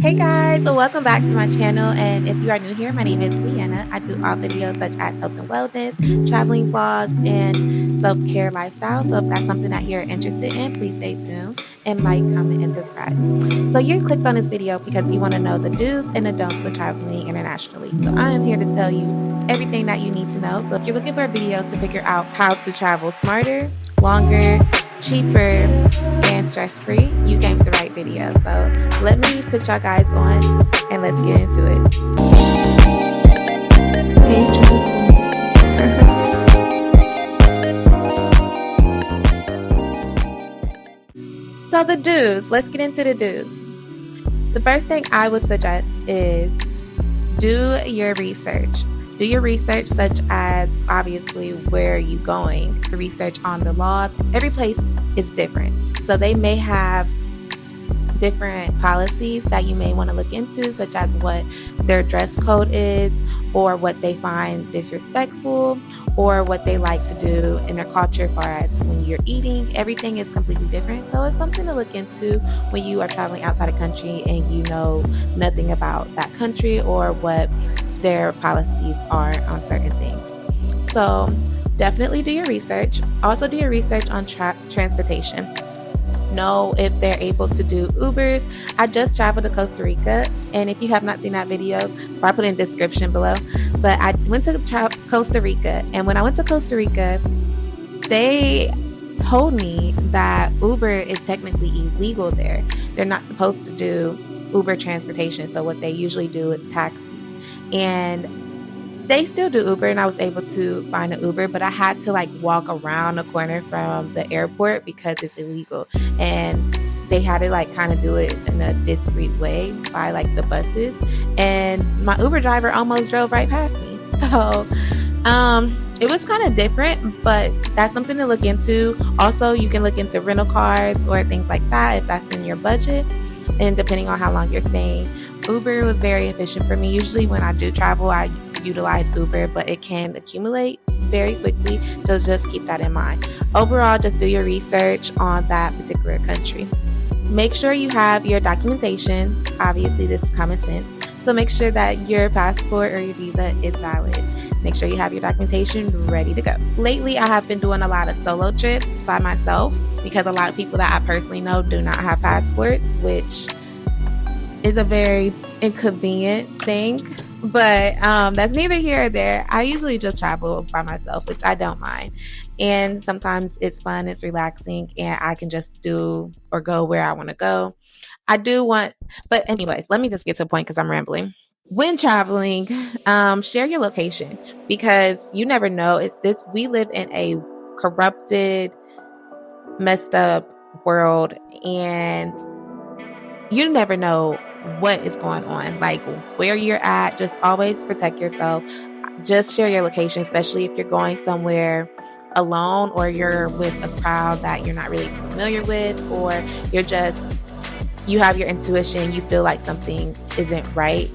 Hey guys, so welcome back to my channel, and if you are new here, my name is Leanna. I do all videos such as health and wellness, traveling vlogs, and self-care lifestyle. So if that's something that you're interested in, please stay tuned and like, comment, and subscribe. So you clicked on this video because you want to know the do's and the don'ts with traveling internationally. So I am here to tell you everything that you need to know. So if you're looking for a video to figure out how to travel smarter, longer, cheaper, and stress-free, you came to the right video. So let me put y'all guys on and let's get into it. So the do's, let's get into the do's. The first thing I would suggest is do your research. Do your research, such as obviously where are you going, research on the laws. Every place is different. So they may have different policies that you may want to look into, such as what their dress code is, or what they find disrespectful, or what they like to do in their culture as far as when you're eating. Everything is completely different. So it's something to look into when you are traveling outside the country and you know nothing about that country or what their policies are on certain things. So definitely do your research. Also do your research on transportation. Know if they're able to do Ubers. I just traveled to Costa Rica, and if you have not seen that video, I'll put it in the description below. But I went to Costa Rica, and when I went to Costa Rica, they told me that Uber is technically illegal there. They're not supposed to do Uber transportation. So what they usually do is taxis. And they still do Uber, and I was able to find an Uber, but I had to walk around the corner from the airport because it's illegal. And they had to kind of do it in a discreet way by the buses. And my Uber driver almost drove right past me. So it was kind of different, but that's something to look into. Also, you can look into rental cars or things like that if that's in your budget. And depending on how long you're staying, Uber was very efficient for me. Usually when I do travel, I utilize Uber, but it can accumulate very quickly. So just keep that in mind. Overall, just do your research on that particular country. Make sure you have your documentation. Obviously, this is common sense. So make sure that your passport or your visa is valid. Make sure you have your documentation ready to go. Lately, I have been doing a lot of solo trips by myself because a lot of people that I personally know do not have passports, which is a very inconvenient thing. But that's neither here or there. I usually just travel by myself, which I don't mind. And sometimes it's fun, it's relaxing, and I can just do or go where I want to go. But anyways, let me just get to a point because I'm rambling. When traveling, share your location, because you never know. We live in a corrupted, messed up world, and you never know what is going on, where you're at. Just always protect yourself. Just share your location, especially if you're going somewhere alone or you're with a crowd that you're not really familiar with, or you have your intuition, you feel like something isn't right.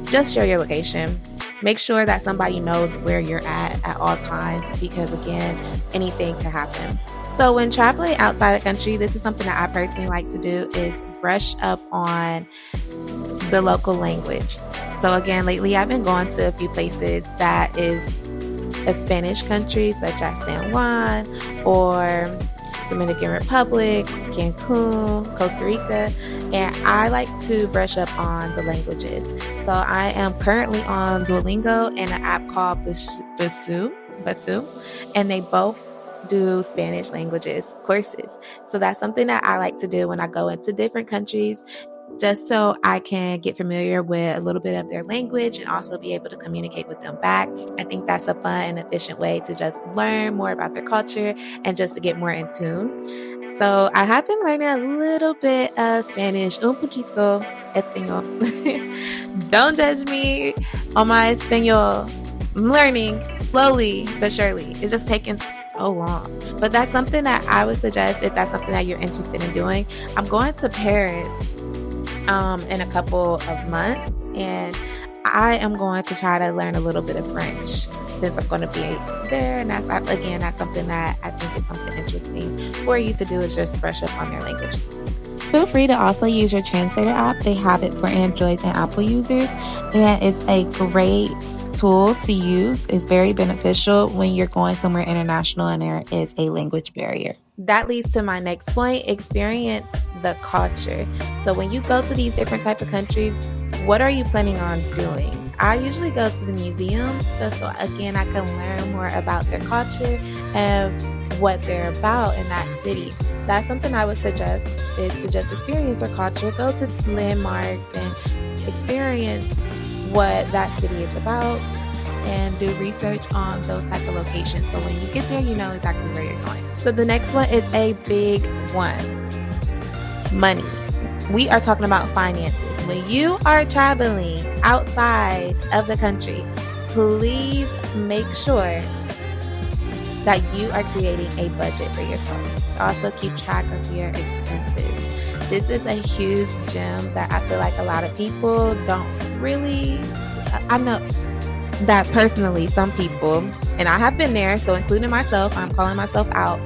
Just share your location. Make sure that somebody knows where you're at all times, because again, anything can happen. So when traveling outside the country, this is something that I personally like to do, is brush up on the local language. So again, lately I've been going to a few places that is a Spanish country, such as San Juan or Dominican Republic, Cancun, Costa Rica, and I like to brush up on the languages. So I am currently on Duolingo and an app called Busuu, and they both do Spanish languages courses. So that's something that I like to do when I go into different countries, just so I can get familiar with a little bit of their language and also be able to communicate with them back. I think that's a fun and efficient way to just learn more about their culture and just to get more in tune. So I have been learning a little bit of Spanish, un poquito español. Don't judge me on my español. I'm learning slowly but surely. It's just taking so long. But that's something that I would suggest if that's something that you're interested in doing. I'm going to Paris in a couple of months, and I am going to try to learn a little bit of French since I'm going to be there. And that's something that I think is something interesting for you to do, is just brush up on their language. Feel free to also use your translator app. They have it for Android and Apple users, and it's a great tool to use. It's very beneficial when you're going somewhere international and there is a language barrier. That leads to my next point: experience the culture. So when you go to these different type of countries, what are you planning on doing? I usually go to the museums just so again I can learn more about their culture and what they're about in that city. That's something I would suggest, is to just experience their culture, go to landmarks and experience what that city is about, and do research on those type of locations. So when you get there, you know exactly where you're going. So the next one is a big one: money. We are talking about finances. When you are traveling outside of the country, please make sure that you are creating a budget for yourself. Also keep track of your expenses. This is a huge gem that I feel like a lot of people don't really, I know that personally some people, and I have been there, so including myself, I'm calling myself out,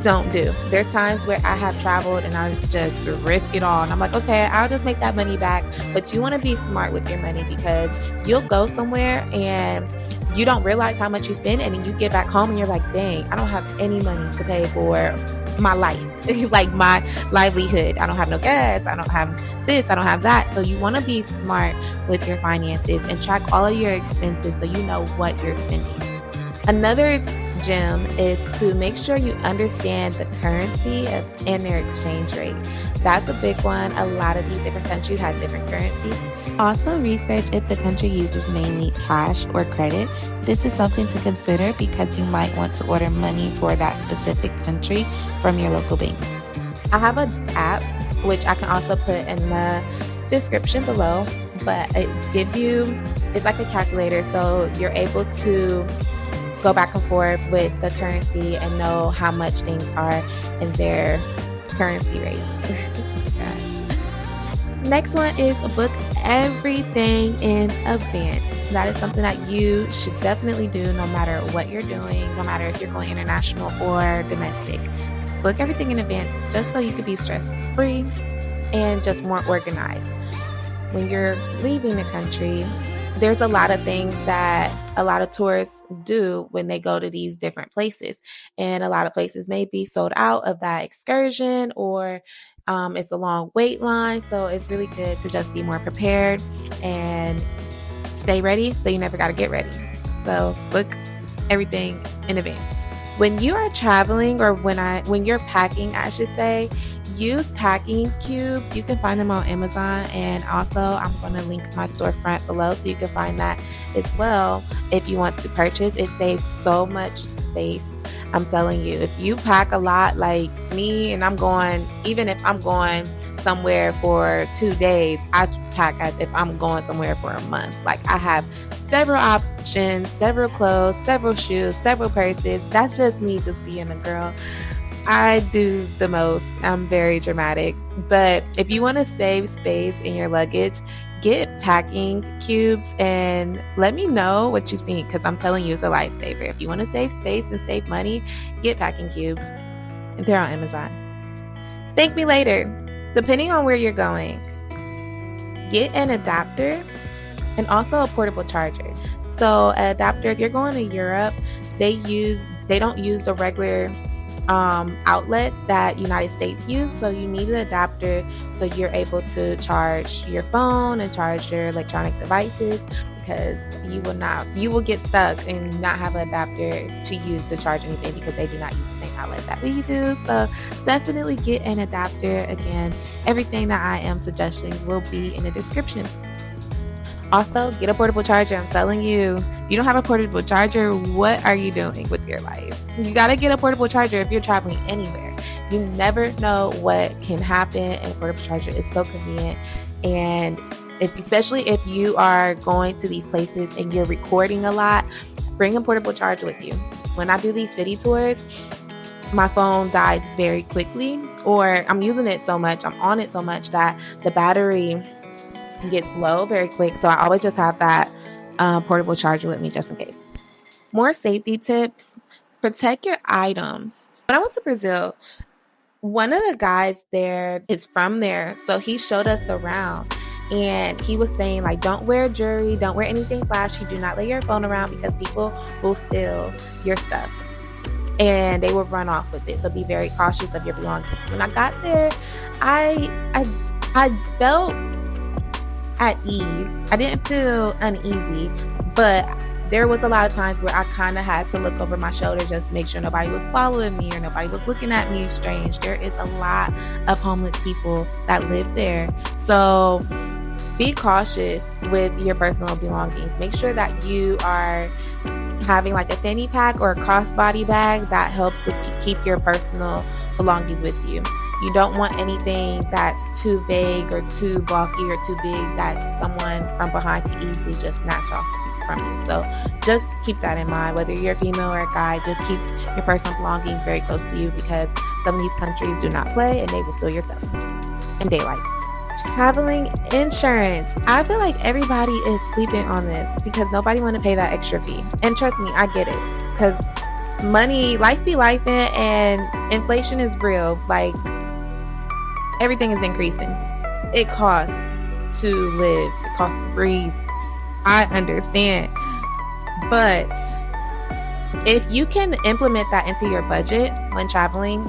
don't do. There's times where I have traveled and I just risk it all. And I'm like, okay, I'll just make that money back. But you want to be smart with your money, because you'll go somewhere and you don't realize how much you spend, and then you get back home and you're like, dang, I don't have any money to pay for my life, like my livelihood. I don't have no gas. I don't have this. I don't have that. So you want to be smart with your finances and track all of your expenses so you know what you're spending. Another gem is to make sure you understand the currency and their exchange rate. That's a big one. A lot of these different countries have different currency. Also research if the country uses mainly cash or credit. This is something to consider because you might want to order money for that specific country from your local bank. I have an app, which I can also put in the description below, but it gives you, it's like a calculator, so you're able to go back and forth with the currency and know how much things are in their currency rate. Gosh. Next one is book everything in advance. That is something that you should definitely do no matter what you're doing, no matter if you're going international or domestic. Book everything in advance just so you can be stress-free and just more organized. When you're leaving the country, there's a lot of things that a lot of tourists do when they go to these different places. And a lot of places may be sold out of that excursion, or it's a long wait line. So it's really good to just be more prepared and stay ready so you never got to get ready. So book everything in advance. When you are traveling, or when you're packing, I should say, use packing cubes. You can find them on Amazon, and also I'm going to link my storefront below so you can find that as well if you want to purchase. It saves so much space. I'm telling you, if you pack a lot like me, and even if I'm going somewhere for 2 days, I pack as if I'm going somewhere for a month. Like, I have several options, several clothes, several shoes, several purses. That's just me just being a girl. I do the most. I'm very dramatic. But if you want to save space in your luggage, get packing cubes and let me know what you think, because I'm telling you, it's a lifesaver. If you want to save space and save money, get packing cubes. They're on Amazon. Thank me later. Depending on where you're going, get an adapter and also a portable charger. So an adapter, if you're going to Europe, they don't use the regular outlets that United States use. So you need an adapter so you're able to charge your phone and charge your electronic devices, because you will get stuck and not have an adapter to use to charge anything, because they do not use the same outlets that we do. So definitely get an adapter. Again, everything that I am suggesting will be in the description. Also, get a portable charger. I'm telling you, if you don't have a portable charger, what are you doing with your life? You got to get a portable charger if you're traveling anywhere. You never know what can happen, and a portable charger is so convenient. And especially if you are going to these places and you're recording a lot, bring a portable charger with you. When I do these city tours, my phone dies very quickly, or I'm using it so much, I'm on it so much that the battery gets low very quick. So I always just have that portable charger with me just in case. More safety tips: protect your items. When I went to Brazil, one of the guys there is from there, so he showed us around. And he was saying, like, don't wear jewelry, don't wear anything flashy, do not lay your phone around because people will steal your stuff and they will run off with it. So be very cautious of your belongings. When I got there, I felt at ease. I didn't feel uneasy, but there was a lot of times where I kind of had to look over my shoulder just to make sure nobody was following me or nobody was looking at me strange. There is a lot of homeless people that live there. So be cautious with your personal belongings. Make sure that you are having like a fanny pack or a crossbody bag that helps to keep your personal belongings with you. You don't want anything that's too vague or too bulky or too big that someone from behind can easily just snatch off from you. So just keep that in mind. Whether you're a female or a guy, just keep your personal belongings very close to you because some of these countries do not play and they will steal your stuff in daylight. Traveling insurance. I feel like everybody is sleeping on this because nobody want to pay that extra fee. And trust me, I get it. Because life be life, and inflation is real. Like, everything is increasing. It costs to live. It costs to breathe. I understand. But if you can implement that into your budget when traveling,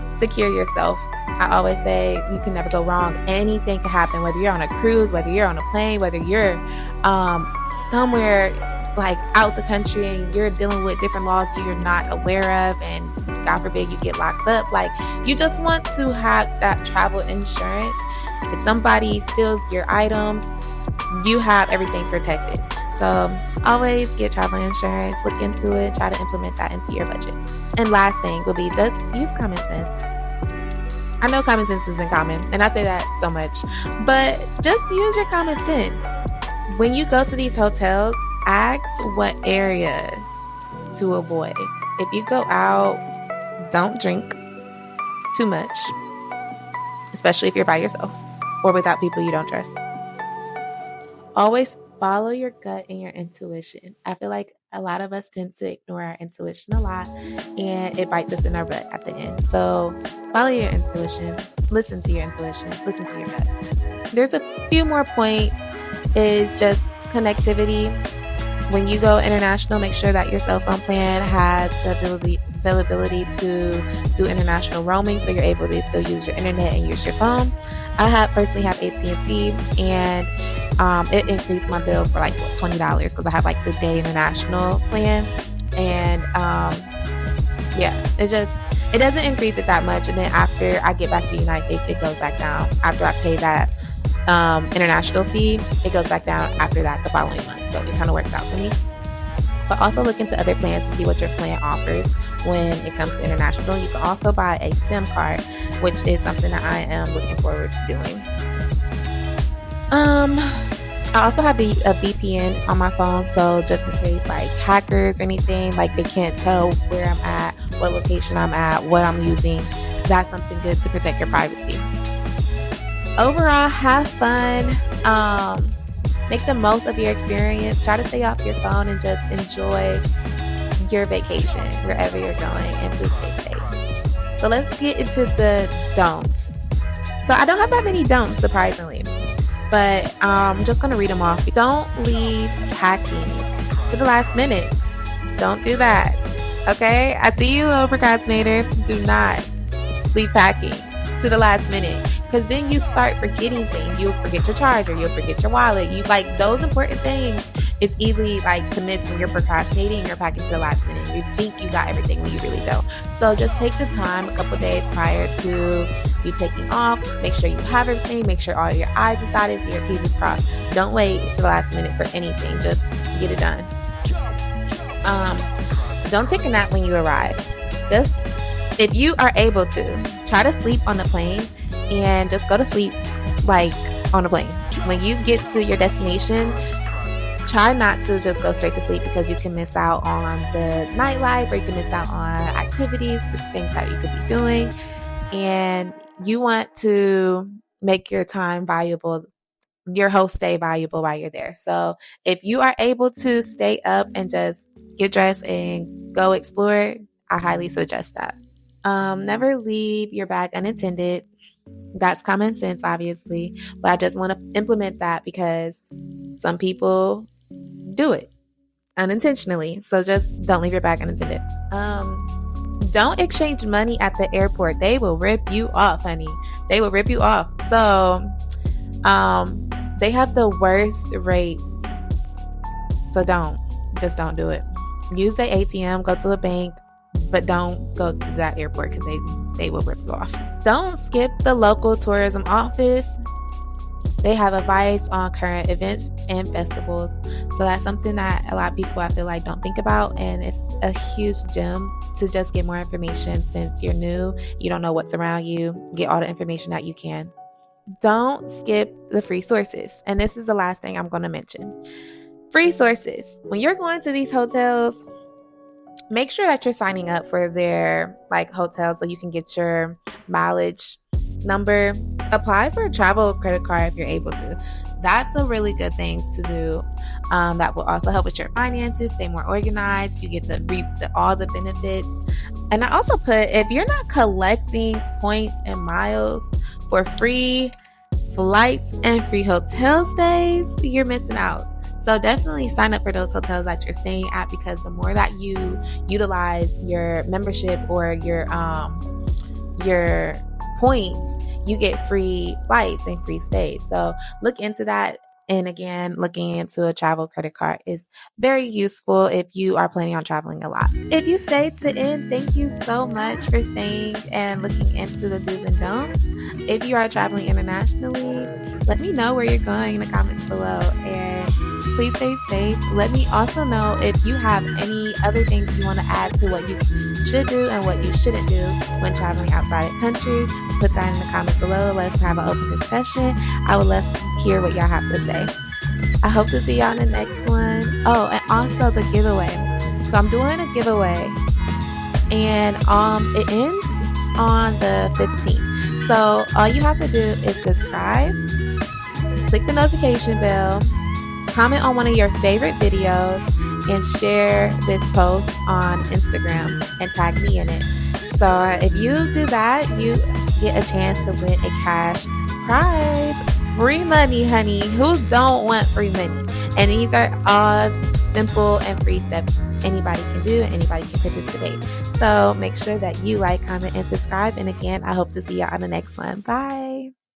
secure yourself. I always say you can never go wrong. Anything can happen, whether you're on a cruise, whether you're on a plane, whether you're somewhere like out the country and you're dealing with different laws you're not aware of, and God forbid you get locked up. Like, you just want to have that travel insurance. If somebody steals your items, you have everything protected. So always get travel insurance, look into it, try to implement that into your budget. And last thing will be just use common sense. I know common sense isn't common, and I say that so much, but just use your common sense. When you go to these hotels, ask what areas to avoid. If you go out, don't drink too much, especially if you're by yourself or without people you don't trust. Always follow your gut and your intuition. I feel like a lot of us tend to ignore our intuition a lot, and it bites us in our butt at the end. So follow your intuition, listen to your intuition, listen to your gut. There's a few more points, is just connectivity. When you go international, make sure that your cell phone plan has the availability to do international roaming, so you're able to still use your internet and use your phone. I personally have AT&T, and it increased my bill for like $20 because I have like the day international plan, and it doesn't increase it that much, and then after I get back to the United States, it goes back down. After I pay that international fee, it goes back down after that the following month, so it kind of works out for me. But also look into other plans to see what your plan offers when it comes to international. You can also buy a SIM card, which is something that I am looking forward to doing. I also have a VPN on my phone, so just in case like hackers or anything, like they can't tell where I'm at, what location I'm at, what I'm using, that's something good to protect your privacy. Overall, have fun. Make the most of your experience. Try to stay off your phone and just enjoy your vacation wherever you're going, and please stay safe. So let's get into the don'ts. So I don't have that many don'ts, surprisingly, but I'm just going to read them off. Don't leave packing to the last minute. Don't do that. Okay? I see you, little procrastinator. Do not leave packing to the last minute, because then you start forgetting things. You'll forget your charger. You'll forget your wallet. You like those important things. It's easy like to miss when you're procrastinating. You're packing to the last minute. You think you got everything when you really don't. So just take the time a couple days prior to you taking off. Make sure you have everything. Make sure all your I's is dotted and your T's is crossed. Don't wait to the last minute for anything. Just get it done. Don't take a nap when you arrive. Just, if you are able to, try to sleep on the plane and just go to sleep like on the plane. When you get to your destination, try not to just go straight to sleep, because you can miss out on the nightlife, or you can miss out on activities, the things that you could be doing. And you want to make your time valuable, your whole stay valuable while you're there. So if you are able to stay up and just get dressed and go explore, I highly suggest that. Never leave your bag unattended. That's common sense, obviously, but I just want to implement that because some people do it unintentionally. So just don't leave your bag unattended. Don't exchange money at the airport. They will rip you off, honey. They will rip you off. So they have the worst rates. So just don't do it. Use the ATM, go to a bank, but don't go to that airport because they will rip you off. Don't skip the local tourism office. They have advice on current events and festivals. So that's something that a lot of people, I feel like, don't think about. And it's a huge gem to just get more information since you're new. You don't know what's around you. Get all the information that you can. Don't skip the free sources. And this is the last thing I'm going to mention. Free sources. When you're going to these hotels, make sure that you're signing up for their hotels so you can get your mileage number. Apply for a travel credit card if you're able to. That's a really good thing to do. That will also help with your finances, stay more organized. You get all the benefits. And I also put, if you're not collecting points and miles for free flights and free hotel stays, you're missing out. So definitely sign up for those hotels that you're staying at, because the more that you utilize your membership or your points, you get free flights and free stays. So look into that. And again, looking into a travel credit card is very useful if you are planning on traveling a lot. If you stayed to the end, thank you so much for staying and looking into the do's and don'ts. If you are traveling internationally, let me know where you're going in the comments below. And please stay safe. Let me also know if you have any other things you want to add to what you should do and what you shouldn't do when traveling outside the country. Put that in the comments below. Let's have an open discussion. I would love to hear what y'all have to say. I hope to see y'all in the next one. Oh, and also the giveaway. So I'm doing a giveaway, and it ends on the 15th. So all you have to do is subscribe, click the notification bell, comment on one of your favorite videos, and share this post on Instagram and tag me in it. So if you do that, you get a chance to win a cash prize. Free money, honey. Who don't want free money? And these are all simple and free steps anybody can do and anybody can participate. So make sure that you like, comment, and subscribe. And again, I hope to see you on the next one. Bye.